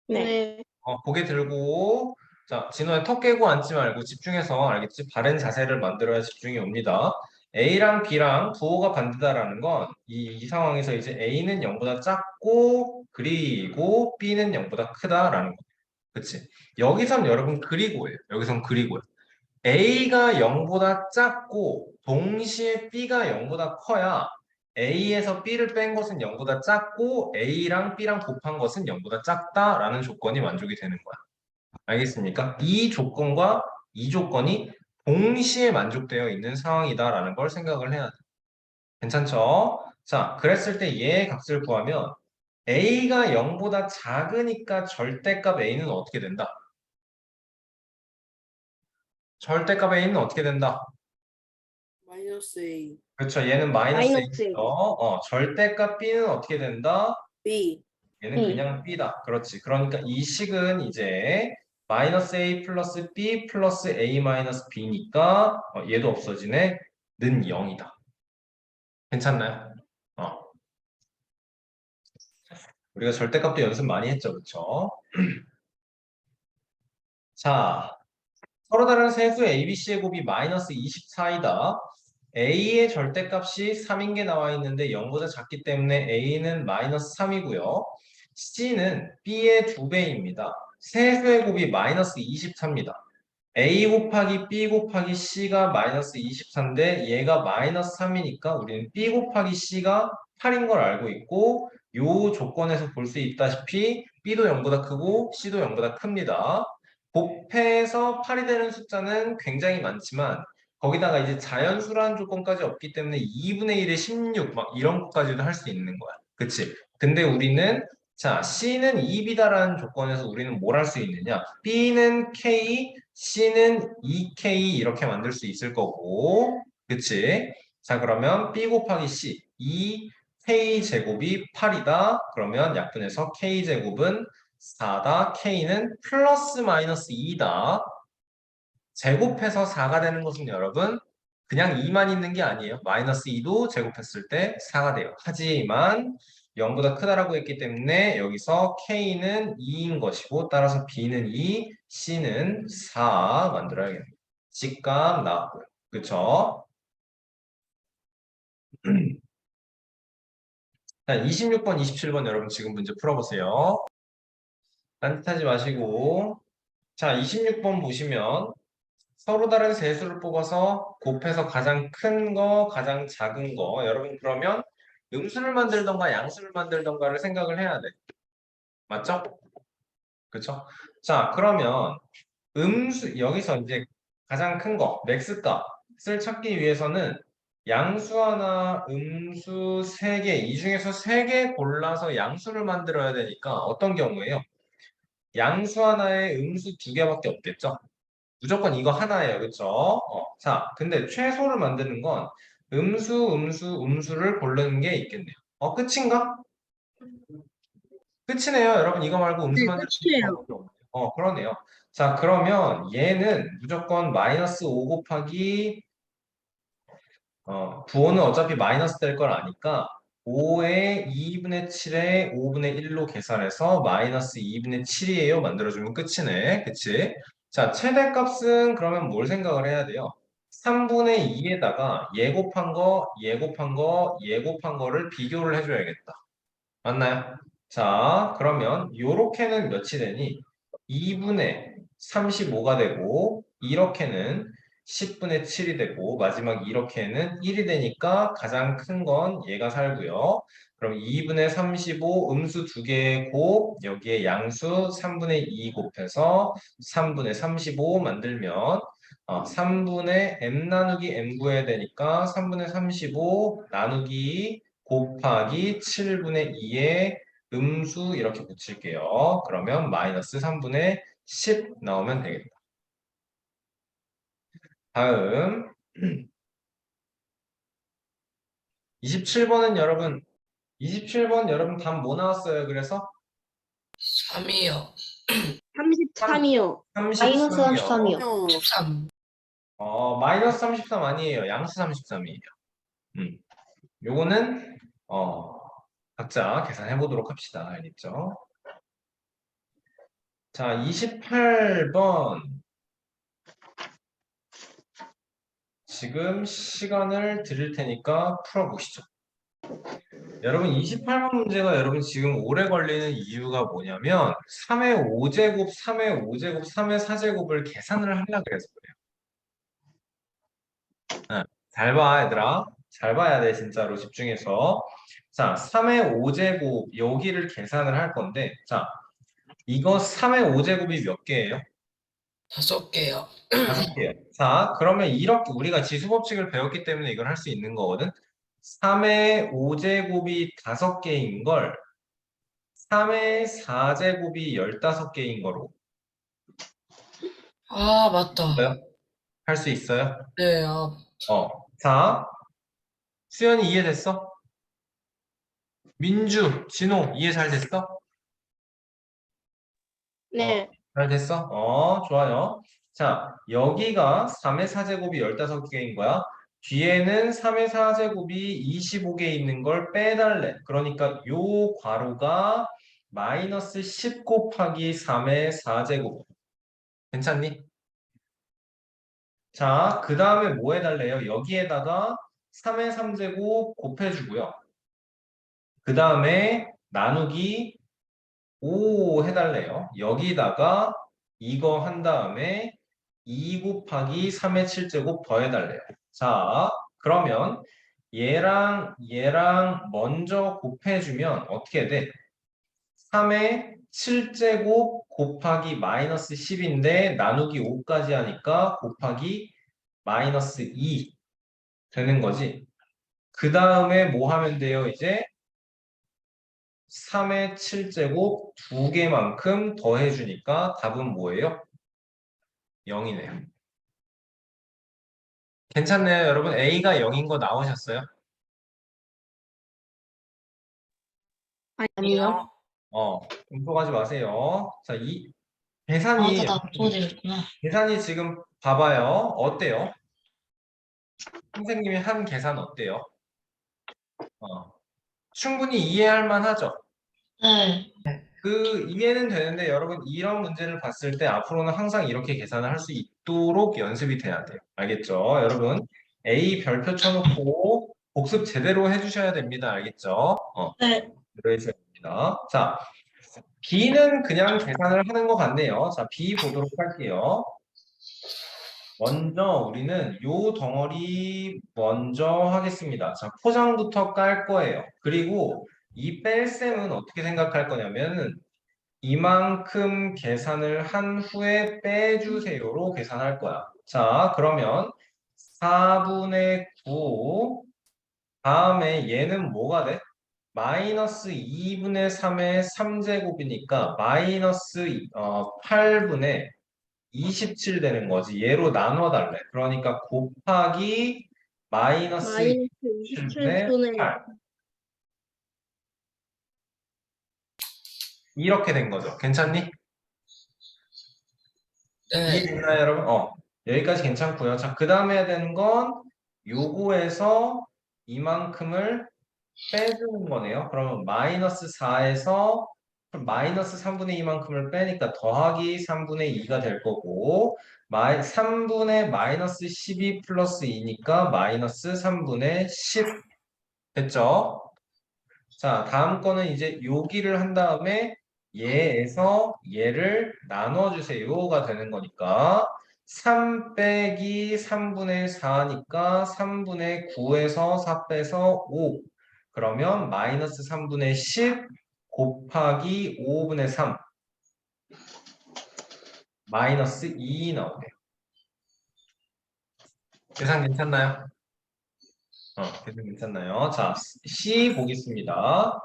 네.
고개 들고 자, 진호야 턱 깨고 앉지 말고 집중해서 알겠지? 바른 자세를 만들어야 집중이 옵니다. A랑 B랑 부호가 반대다라는 건 이 상황에서 이제 A는 0보다 작고 그리고 B는 0보다 크다라는 거. 그치? 여기선 여러분 그리고예요. 여기선 그리고요. A가 0보다 작고 동시에 B가 0보다 커야 A에서 B를 뺀 것은 0보다 작고 A랑 B랑 곱한 것은 0보다 작다라는 조건이 만족이 되는 거야. 알겠습니까? 이 조건과 이 조건이 동시에 만족되어 있는 상황이다라는 걸 생각을 해야 돼. 괜찮죠? 자, 그랬을 때 얘의 값을 구하면 A가 0보다 작으니까 절대값 A는 어떻게 된다? 절대값 A는 어떻게 된다?
마이너스 A,
그렇죠. 얘는 마이너스
마이너스
A죠. 절대값 B는 어떻게 된다?
B,
얘는
B.
그냥 B다. 그렇지. 그러니까 이 식은 이제 마이너스 A 플러스 B 플러스 A 마이너스 B니까 얘도 없어지네. 는 0이다. 괜찮나요? 어. 우리가 절대값도 연습 많이 했죠. 그렇죠? 자, 서로 다른 세수 ABC의 곱이 마이너스 24이다. A의 절대값이 3인 게 나와 있는데 0보다 작기 때문에 A는 마이너스 3이고요. C는 B의 2배입니다. 세수의 곱이 마이너스 24입니다. A 곱하기 B 곱하기 C가 마이너스 24인데 얘가 마이너스 3이니까 우리는 B 곱하기 C가 8인 걸 알고 있고 요 조건에서 볼 수 있다시피 B도 0보다 크고 C도 0보다 큽니다. 곱해서 8이 되는 숫자는 굉장히 많지만 거기다가 이제 자연수라는 조건까지 없기 때문에 2분의 1에 16 막 이런 것까지도 할 수 있는 거야. 그치? 근데 우리는 자, C는 2B다라는 조건에서 우리는 뭘 할 수 있느냐? B는 K, C는 2K 이렇게 만들 수 있을 거고, 그치? 자, 그러면 B 곱하기 C, 2K 제곱이 8이다. 그러면 약분해서 K 제곱은 4다. K는 플러스 마이너스 2다. 제곱해서 4가 되는 것은 여러분 그냥 2만 있는 게 아니에요. 마이너스 2도 제곱했을 때 4가 돼요. 하지만 0보다 크다라고 했기 때문에 여기서 K는 2인 것이고 따라서 B는 2, C는 4 만들어야겠네요. 직각 나왔고요. 그쵸? 자, 26번, 27번 여러분 지금 문제 풀어보세요. 딴짓하지 마시고 자, 26번 보시면 서로 다른 세수를 뽑아서 곱해서 가장 큰 거, 가장 작은 거. 여러분 그러면 음수를 만들던가 양수를 만들던가를 생각을 해야 돼. 맞죠? 그쵸? 자, 그러면 음수 여기서 이제 가장 큰 거, 맥스 값. 값을 찾기 위해서는 양수 하나, 음수 세 개, 이 중에서 세 개 골라서 양수를 만들어야 되니까 어떤 경우에요? 양수 하나에 음수 두 개밖에 없겠죠? 무조건 이거 하나예요. 그쵸? 자, 근데 최소를 만드는 건 음수를 고르는 게 있겠네요. 끝인가? 끝이네요. 여러분 이거 말고 음수
네,
만들 수 있는
끝이에요.
방법이 없네요. 그러네요. 자, 그러면 얘는 무조건 마이너스 5 곱하기 부호는 어차피 마이너스 될 걸 아니까 5의 2분의 7의 5분의 1로 계산해서 마이너스 2분의 7이에요. 만들어주면 끝이네. 그치? 자, 최대값은 그러면 뭘 생각을 해야 돼요? 3분의 2에다가 예곱한 거, 예곱한 거, 예곱한 거를 비교를 해줘야겠다. 맞나요? 자, 그러면 요렇게는 몇이 되니? 2분의 35가 되고 이렇게는 10분의 7이 되고 마지막 이렇게는 1이 되니까 가장 큰 건 얘가 살고요. 그럼 2분의 35 음수 두 개 곱 여기에 양수 3분의 2 곱해서 3분의 35 만들면 3분의 m 나누기 m 구해야 되니까 3분의 35 나누기 곱하기 7분의 2에 음수 이렇게 붙일게요. 그러면 마이너스 3분의 10 나오면 되겠다. 다음 27번은 여러분 27번 여러분 답 뭐 나왔어요? 그래서
3이요.
33이요.
마이너스
33이요.
33이요.
13.
마이너스 33 아니에요. 양수 33이에요. 요거는 각자 계산해 보도록 합시다. 알겠죠? 자, 28번 지금 시간을 드릴 테니까 풀어보시죠. 여러분 28번 문제가 여러분 지금 오래 걸리는 이유가 뭐냐면 3의 5제곱, 3의 5제곱, 3의 4제곱을 계산을 하려고 그래서 그래요. 잘 봐, 얘들아. 잘 봐야 돼, 진짜로 집중해서. 자, 3의 5제곱 여기를 계산을 할 건데 자, 이거 3의 5제곱이 몇 개예요?
5개요.
5개요. 자, 그러면 이렇게 우리가 지수법칙을 배웠기 때문에 이걸 할 수 있는 거거든. 3의 5제곱이 5개인 걸 3의 4제곱이 15개인 거로
아, 맞다.
할 수 있어요?
네,
자, 수연이 이해됐어? 민주, 진호 이해 잘 됐어?
네.
잘 됐어? 좋아요. 자, 여기가 3의 4제곱이 15개인 거야. 뒤에는 3의 4제곱이 25개 있는 걸 빼달래. 그러니까 요 괄호가 마이너스 10 곱하기 3의 4제곱. 괜찮니? 자, 그 다음에 뭐 해달래요? 여기에다가 3의 3제곱 곱해주고요. 그 다음에 나누기 5 해달래요. 여기다가 이거 한 다음에 2 곱하기 3의 7제곱 더해달래요. 자, 그러면 얘랑 먼저 곱해주면 어떻게 돼? 3의 7제곱 곱하기 마이너스 10인데 나누기 5까지 하니까 곱하기 마이너스 2 되는 거지. 그 다음에 뭐 하면 돼요? 이제 3의 7제곱 두 개만큼 더해주니까 답은 뭐예요? 0이네요. 괜찮네요, 여러분. A가 0인 거 나오셨어요?
아니요.
공부하지 마세요. 자,
아,
계산이,
나 없어졌구나.
계산이 지금 봐봐요. 어때요? 선생님이 한 계산 어때요? 충분히 이해할 만하죠?
네.
그 이해는 되는데 여러분 이런 문제를 봤을 때 앞으로는 항상 이렇게 계산을 할 수 있도록 연습이 돼야 돼요. 알겠죠? 여러분 A 별표 쳐놓고 복습 제대로 해주셔야 됩니다. 알겠죠?
네.
그러셔야 됩니다. 자, B는 그냥 계산을 하는 것 같네요. 자, B 보도록 할게요. 먼저 우리는 요 덩어리 먼저 하겠습니다. 자, 포장부터 깔 거예요. 그리고 이 뺄셈은 어떻게 생각할 거냐면은 이만큼 계산을 한 후에 빼주세요로 계산할 거야. 자, 그러면 4분의 9 다음에 얘는 뭐가 돼? 마이너스 2분의 3의 3제곱이니까 마이너스 8분의 27 되는 거지. 얘로 나눠달래. 그러니까 곱하기 마이너스
마이너스
27분의
27분의
8. 이렇게 된 거죠. 괜찮니?
네.
이해됐나요, 여러분? 여기까지 괜찮고요. 자, 그 다음에 해야 되는 건 요거에서 이만큼을 빼주는 거네요. 그러면 마이너스 4에서 마이너스 3분의 2만큼을 빼니까 더하기 3분의 2가 될 거고 3분의 마이너스 12 플러스 2니까 마이너스 3분의 10 됐죠? 자, 다음 거는 이제 여기를 한 다음에 얘에서 얘를 나눠주세요가 되는 거니까 3 빼기 3분의 4니까 3분의 9에서 4 빼서 5 그러면 마이너스 3분의 10 곱하기 5분의 3 마이너스 2 나오네요. 계산 괜찮나요? 계산 괜찮나요? 자, C 보겠습니다.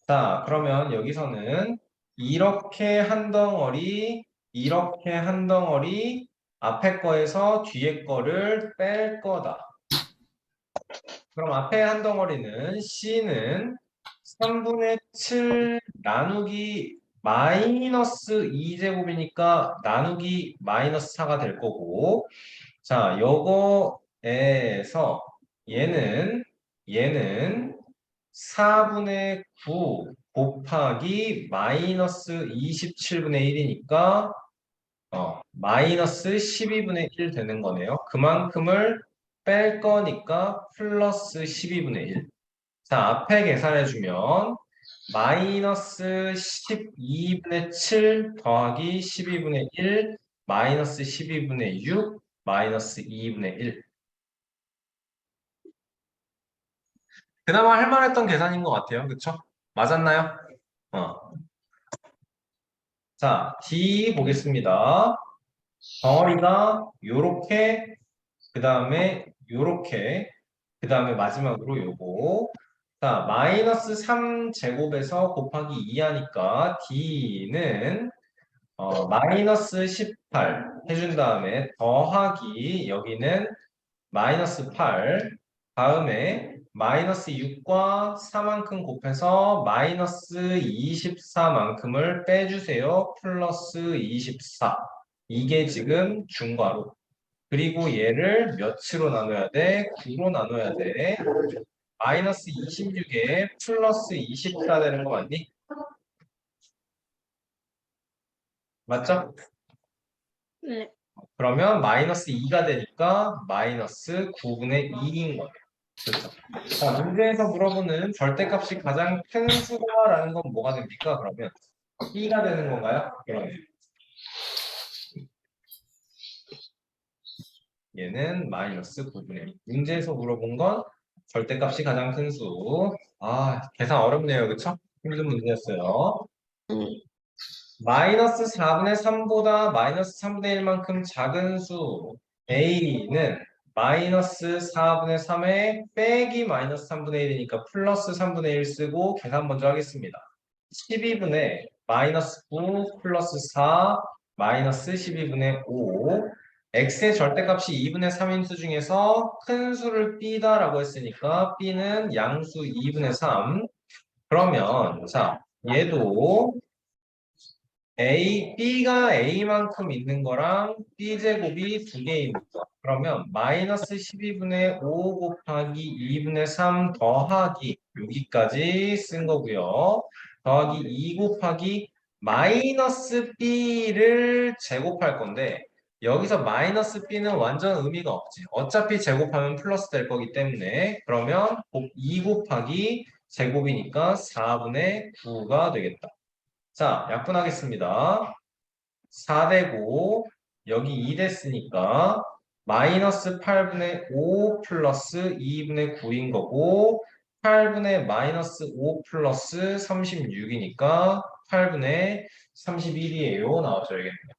자, 그러면 여기서는 이렇게 한 덩어리, 이렇게 한 덩어리, 앞에 거에서 뒤에 거를 뺄 거다. 그럼 앞에 한 덩어리는 C는 3분의 7 나누기 마이너스 2제곱이니까 나누기 마이너스 4가 될 거고, 자, 요거에서 얘는 4분의 9 곱하기 마이너스 27분의 1이니까 마이너스 12분의 1 되는 거네요. 그만큼을 뺄 거니까 플러스 12분의 1. 자, 앞에 계산해주면 마이너스 12분의 7 더하기 12분의 1 마이너스 12분의 6 마이너스 2분의 1. 그나마 할만했던 계산인 것 같아요. 그쵸? 맞았나요? 자, D 보겠습니다. 덩어리가 요렇게, 그 다음에 요렇게, 그 다음에 마지막으로 요거. 자, 마이너스 3제곱에서 곱하기 2 하니까 D는 마이너스 18 해준 다음에 더하기 여기는 마이너스 8 다음에 마이너스 6과 4만큼 곱해서 마이너스 24만큼을 빼주세요. 플러스 24 이게 지금 중괄호 그리고 얘를 몇으로 나눠야 돼? 9로 나눠야 돼. 마이너스 26에 플러스 24 되는 거 맞니? 맞죠?
네.
그러면 마이너스 2가 되니까 마이너스 9분의 2인 거예요. 그렇죠. 자, 문제에서 물어보는 절대값이 가장 큰 수가라는 건 뭐가 됩니까? 그러면 B가 되는 건가요? 그러면 얘는 마이너스 9분의 2. 문제에서 물어본 건 절대값이 가장 큰 수. 계산 어렵네요. 그쵸? 힘든 문제였어요. 마이너스 4분의 3보다 마이너스 3분의 1만큼 작은 수 A는 마이너스 4분의 3에 빼기 마이너스 3분의 1이니까 플러스 3분의 1 쓰고 계산 먼저 하겠습니다. 12분의 마이너스 9 플러스 4 마이너스 12분의 5 x의 절대값이 2분의 3인 수 중에서 큰 수를 B다라고 했으니까 B는 양수 2분의 3 그러면 자 얘도 B가 A만큼 있는 거랑 B제곱이 두 개입니다. 그러면 마이너스 12분의 5 곱하기 2분의 3 더하기 여기까지 쓴 거고요. 더하기 2 곱하기 마이너스 B를 제곱할 건데 여기서 마이너스 B는 완전 의미가 없지. 어차피 제곱하면 플러스 될 거기 때문에 그러면 2 곱하기 제곱이니까 4분의 9가 되겠다. 자, 약분하겠습니다. 4되고 여기 2 됐으니까 마이너스 8분의 5 플러스 2분의 9인 거고 8분의 마이너스 5 플러스 36이니까 8분의 31이에요. 나와줘야겠네요.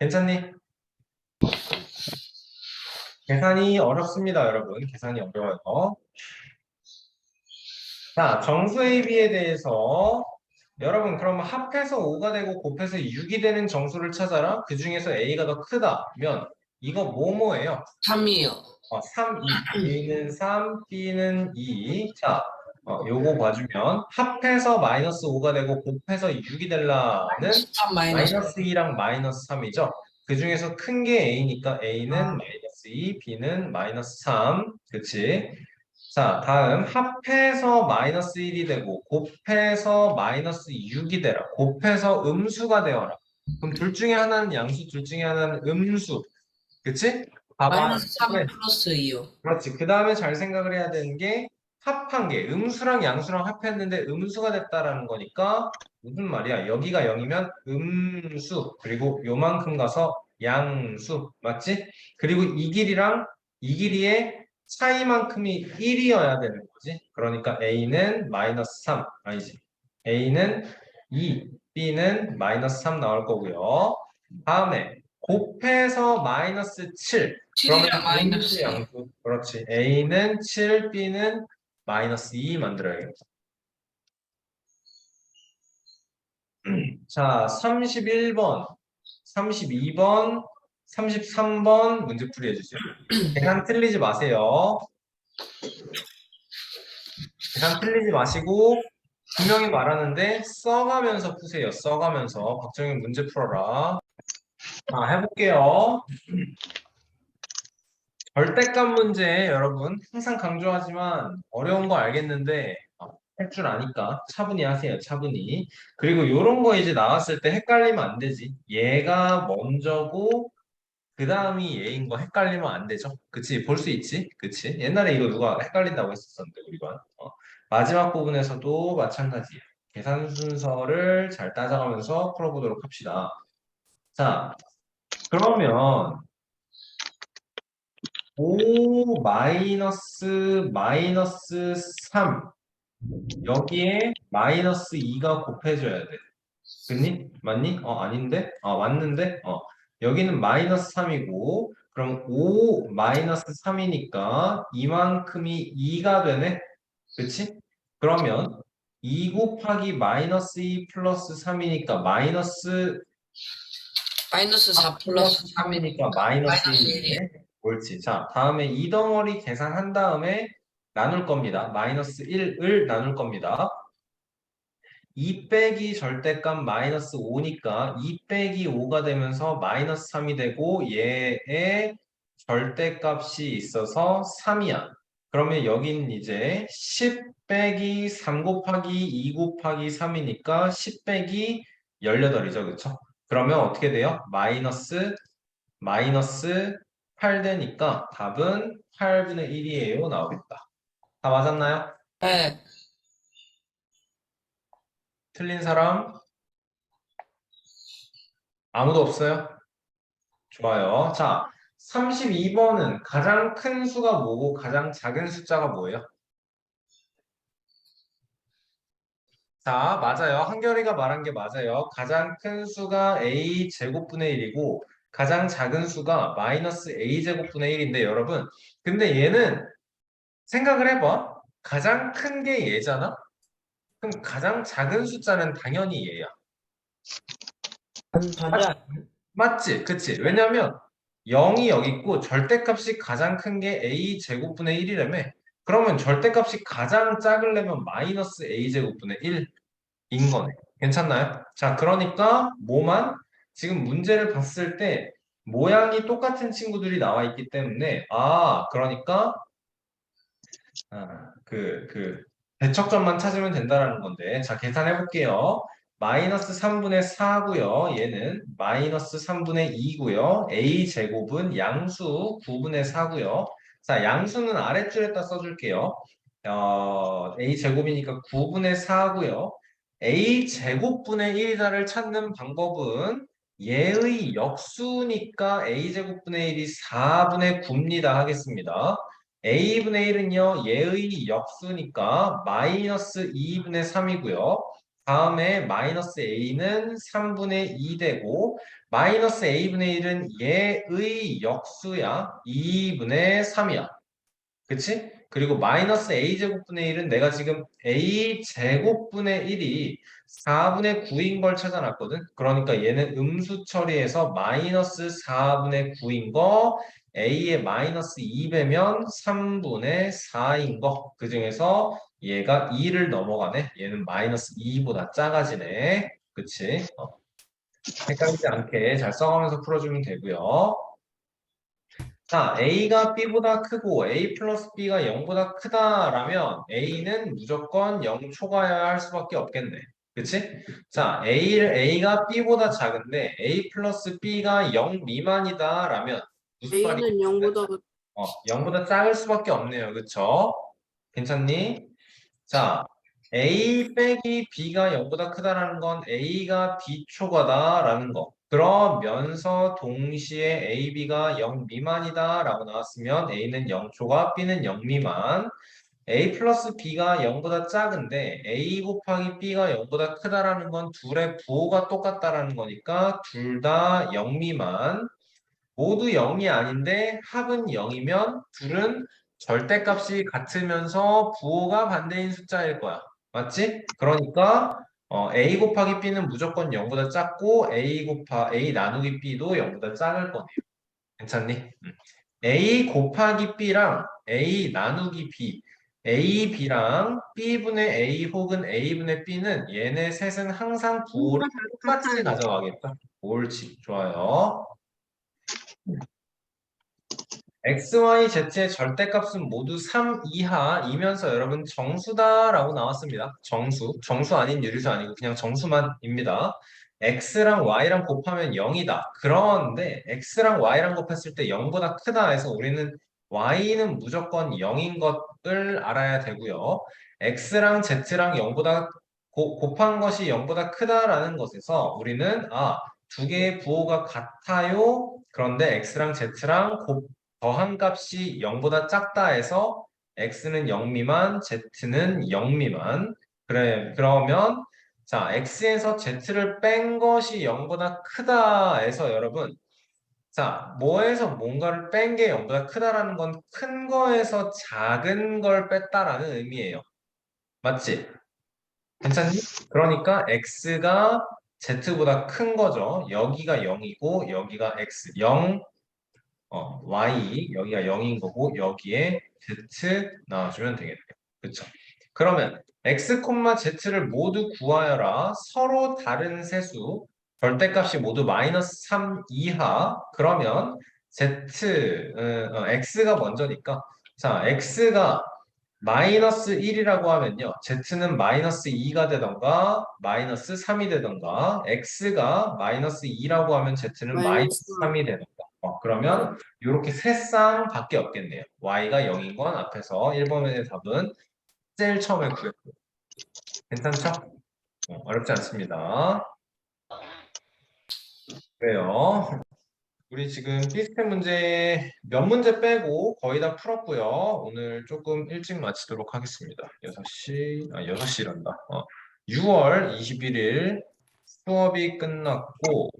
괜찮니? 계산이 어렵습니다, 여러분. 계산이 어려워요. 자, 정수 AB에 대해서 여러분 그러면 합해서 5가 되고 곱해서 6이 되는 정수를 찾아라. 그 중에서 A가 더 크다면 이거 뭐뭐예요?
3이요.
3, 2. A는 3, B는 2. 자, 요거 봐주면 합해서 마이너스 5가 되고 곱해서 6이 되려는
13 마이너스.
마이너스 2랑 마이너스 3이죠. 그 중에서 큰 게 A니까 A는 마이너스 2, B는 마이너스 3. 그치? 자, 다음 합해서 마이너스 1이 되고 곱해서 마이너스 6이 되라. 곱해서 음수가 되어라. 그럼 둘 중에 하나는 양수, 둘 중에 하나는 음수. 그치? 봐봐.
마이너스 3
그래.
플러스 2요.
그렇지. 그 다음에 잘 생각을 해야 되는 게 합한 게 음수랑 양수랑 합했는데 음수가 됐다라는 거니까 무슨 말이야? 여기가 0이면 음수 그리고 요만큼 가서 양수 맞지? 그리고 이 길이랑 이 길이의 차이만큼이 1이어야 되는 거지. 그러니까 A는 마이너스 3 아니지. A는 2, B는 마이너스 3 나올 거고요. 다음에 곱해서 마이너스 7 그러면
7이랑 마이너스
음수
2.
양수. 그렇지. A는 7, B는 마이너스 2 만들어야겠다. 자, 31번, 32번, 33번 문제풀이 해주세요. 계산 틀리지 마세요. 계산 틀리지 마시고 분명히 말하는데 써가면서 푸세요. 써가면서. 박정현 문제 풀어라. 자, 해볼게요. 절대값 문제 여러분 항상 강조하지만 어려운 거 알겠는데 할 줄 아니까 차분히 하세요. 차분히. 그리고 이런 거 이제 나왔을 때 헷갈리면 안 되지. 얘가 먼저고 그 다음이 얘인 거 헷갈리면 안 되죠. 그치? 볼 수 있지? 그치? 옛날에 이거 누가 헷갈린다고 했었었는데 우리 반. 마지막 부분에서도 마찬가지예요. 계산 순서를 잘 따져가면서 풀어보도록 합시다. 자, 그러면 5 마이너스 3 여기에 마이너스 2가 곱해져야 돼. 그니? 맞니? 아닌데? 맞는데? 여기는 마이너스 3이고 그럼 5 마이너스 3이니까 이만큼이 2가 되네? 그치? 그러면 2 곱하기 마이너스 2 플러스 3이니까 마이너스
마이너스 4 플러스
3이니까 마이너스
마이너스
1이네. 옳지. 자, 다음에 이 덩어리 계산한 다음에 나눌 겁니다. 마이너스 1을 나눌 겁니다. 2 빼기 절대값 마이너스 5니까 2 빼기 5가 되면서 마이너스 3이 되고 얘의 절대값이 있어서 3이야. 그러면 여기는 이제 10 빼기 3 곱하기 2 곱하기 3이니까 10 빼기 18이죠. 그쵸? 그러면 어떻게 돼요? 마이너스 8 되니까 답은 8분의 1이에요. 나오겠다. 다 맞았나요?
네.
틀린 사람? 아무도 없어요? 좋아요. 자, 32번은 가장 큰 수가 뭐고 가장 작은 숫자가 뭐예요? 자, 맞아요. 한결이가 말한 게 맞아요. 가장 큰 수가 a 제곱분의 1이고 가장 작은 수가 마이너스 a 제곱분의 1인데 여러분, 근데 얘는 생각을 해봐. 가장 큰 게 얘잖아? 그럼 가장 작은 숫자는 당연히 얘야. 맞지? 그치? 왜냐면 0이 여기 있고 절대값이 가장 큰 게 a 제곱분의 1이라며. 그러면 절대값이 가장 작으려면 마이너스 a 제곱분의 1인 거네. 괜찮나요? 자, 그러니까 뭐만 지금 문제를 봤을 때 모양이 똑같은 친구들이 나와 있기 때문에 그러니까 대척점만 찾으면 된다라는 건데 자, 계산해 볼게요. 마이너스 3분의 4고요. 얘는 마이너스 3분의 2고요. a 제곱은 양수 9분의 4고요. 자, 양수는 아랫줄에다 써줄게요. a 제곱이니까 9분의 4고요. a 제곱분의 1이다를 찾는 방법은 얘의 역수니까 a 제곱분의 1이 4분의 9입니다 하겠습니다. a분의 1은요, 얘의 역수니까 마이너스 2분의 3이고요. 다음에 마이너스 a는 3분의 2 되고 마이너스 a분의 1은 얘의 역수야. 2분의 3이야. 그치? 그리고 마이너스 a제곱분의 1은 내가 지금 a제곱분의 1이 4분의 9인 걸 찾아놨거든. 그러니까 얘는 음수 처리해서 마이너스 4분의 9인 거 a에 마이너스 2 배면 3분의 4인 거. 그 중에서 얘가 2를 넘어가네. 얘는 마이너스 2보다 작아지네. 그치? 헷갈리지 않게 잘 써가면서 풀어주면 되고요. 자, A가 B보다 크고 A 플러스 B가 0보다 크다라면 A는 무조건 0 초과해야 할 수밖에 없겠네. 그치? 자, A가 B보다 작은데 A 플러스 B가 0 미만이다라면 무슨 말이?
A는 0보다
0보다 작을 수밖에 없네요. 그쵸? 괜찮니? 자, A 빼기 B가 0보다 크다라는 건 A가 B 초과다라는 거. 그러면서 동시에 A, B가 0 미만이다라고 나왔으면 A는 0 초과, B는 0 미만. A 플러스 B가 0보다 작은데 A 곱하기 B가 0보다 크다라는 건 둘의 부호가 똑같다라는 거니까 둘 다 0 미만. 모두 0이 아닌데 합은 0이면 둘은 절대값이 같으면서 부호가 반대인 숫자일 거야. 맞지? 그러니까 A 곱하기 B는 무조건 0보다 작고 A 나누기 B도 0보다 작을 거네요. 괜찮니? A 곱하기 B랑 A 나누기 B, A, B랑 B분의 A 혹은 A분의 B는 얘네 셋은 항상 부호를 똑같이 가져가겠다. 옳지. 좋아요. X, Y, Z의 절대값은 모두 3 이하이면서 여러분 정수다라고 나왔습니다. 정수 아닌 유리수 아니고 그냥 정수만입니다. X랑 Y랑 곱하면 0이다. 그런데 X랑 Y랑 곱했을 때 0보다 크다 해서 우리는 Y는 무조건 0인 것을 알아야 되고요. X랑 Z랑 0보다 곱한 것이 0보다 크다라는 것에서 우리는 두 개의 부호가 같아요. 그런데 X랑 Z랑 더한 값이 0보다 작다 해서 x는 0 미만, z는 0 미만. 그러면 자, x에서 z를 뺀 것이 0보다 크다 해서 여러분 자, 뭐에서 뭔가를 뺀 게 0보다 크다라는 건 큰 거에서 작은 걸 뺐다라는 의미예요. 맞지? 괜찮니? 그러니까 x가 z보다 큰 거죠. 여기가 0이고 여기가 x 0 y 여기가 0인 거고 여기에 z 나와주면 되겠네요. 그쵸? 그러면 x, z를 모두 구하여라. 서로 다른 세수 절대값이 모두 마이너스 3 이하. 그러면 x가 먼저니까 자 x가 마이너스 1이라고 하면요. z는 마이너스 2가 되던가 마이너스 3이 되던가 x가 마이너스 2라고 하면 z는 마이너스 3이 되던가 그러면 이렇게 세 쌍밖에 없겠네요. y가 0인 건 앞에서 1번의 답은 제일 처음에 구했고 괜찮죠? 어렵지 않습니다. 그래요. 우리 지금 시스템 문제 몇 문제 빼고 거의 다 풀었고요. 오늘 조금 일찍 마치도록 하겠습니다. 6시란다. 6월 21일 수업이 끝났고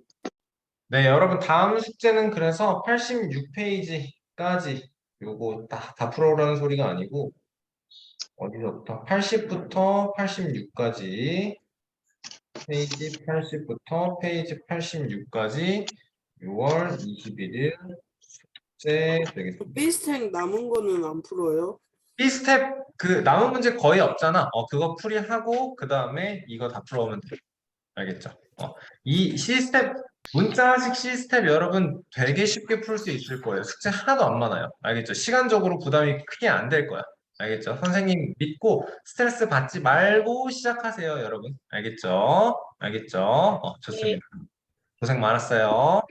네, 여러분 다음 숙제는 그래서 86페이지까지 요거 다 풀어오라는 소리가 아니고 어디서부터 80부터 86까지 페이지 80부터 페이지 86까지 6월 21일 숙제 되겠습니다.
B스택 남은 거는 안 풀어요?
B스텝 그 남은 문제 거의 없잖아. 그거 풀이하고 그 다음에 이거 다 풀어오면 돼. 알겠죠? 이 C스텝 문자식 C스텝 여러분 되게 쉽게 풀 수 있을 거예요. 숙제 하나도 안 많아요. 알겠죠? 시간적으로 부담이 크게 안 될 거야. 알겠죠? 선생님 믿고 스트레스 받지 말고 시작하세요, 여러분. 알겠죠? 알겠죠? 좋습니다. 고생 많았어요.